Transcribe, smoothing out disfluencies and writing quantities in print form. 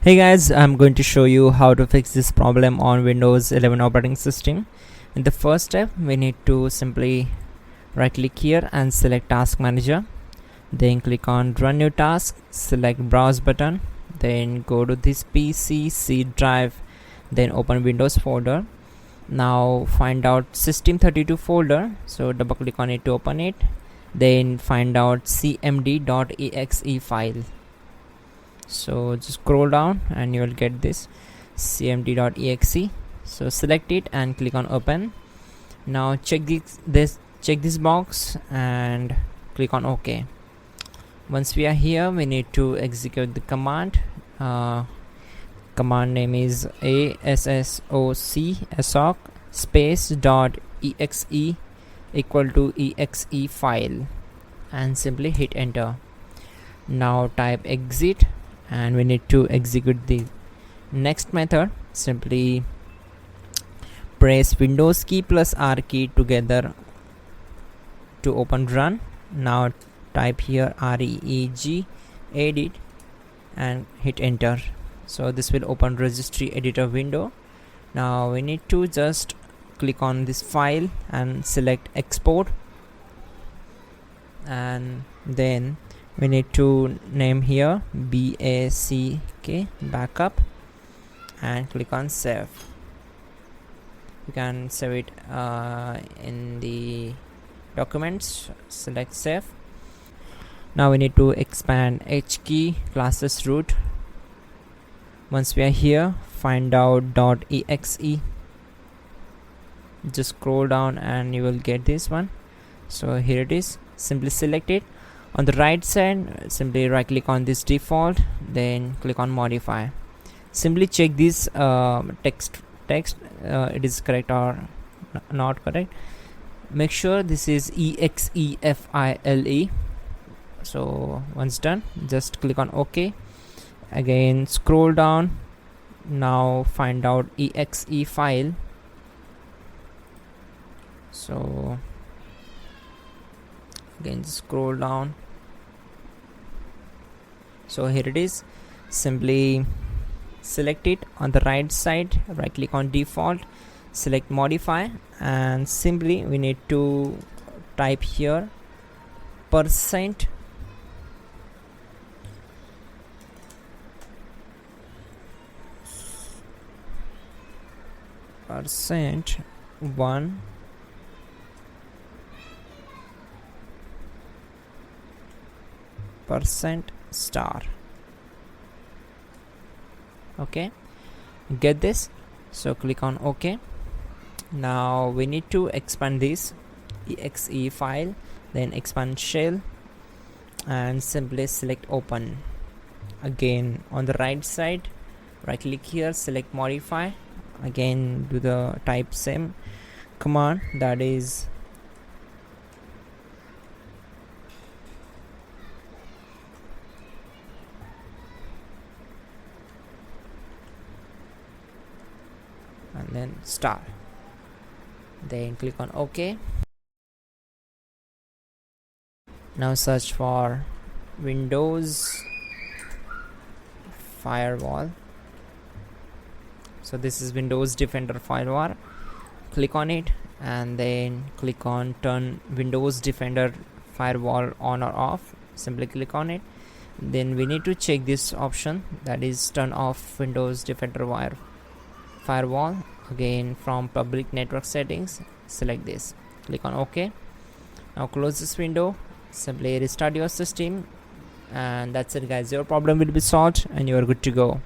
Hey guys, I'm going to show you how to fix this problem on Windows 11 operating system. In the first step, we need to simply right click here and select task manager, then click on run new task, select browse button, then go to this PC C drive, then open Windows folder. Now find out system32 folder, so double click on it to open it, then find out cmd.exe file. So just scroll down and you will get this cmd.exe. so select it and click on open. Now check this box and click on OK. Once we are here, we need to execute the command. Command name is assoc space dot exe equal to exe file, and simply hit enter. Now type exit and we need to execute the next method. Simply press Windows key plus R key together to open run. Now type here reg edit and hit enter. So this will open registry editor window. Now we need to just click on this file and select export, and then we need to name here BACK backup and click on save. You can save it in the documents, select save. Now we need to expand HKey classes root. Once we are here, find out .exe, just scroll down and you will get this one. So here it is. Simply select it. On the right side, simply right click on this default, then click on modify. Simply check this text it is correct or not correct. Make sure this is EXE file. So once done, just click on OK. Again scroll down. Now find out exe file. So again scroll down. So here it is. Simply select it. On the right side, right click on default, select modify, and simply we need to type here percent %1 %star. Okay, get this. So click on OK. Now we need to expand this exe file, then expand shell, and simply select open. Again on the right side, right click here, select modify. Again do the type same command, that is and then star, then click on OK. Now search for Windows firewall. So this is Windows Defender firewall. Click on it and then click on turn Windows Defender firewall on or off. Simply click on it. Then we need to check this option, that is turn off Windows Defender firewall. Again from public network settings, select this, click on OK. Now close this window, simply restart your system, and that's it guys. Your problem will be solved and you are good to go.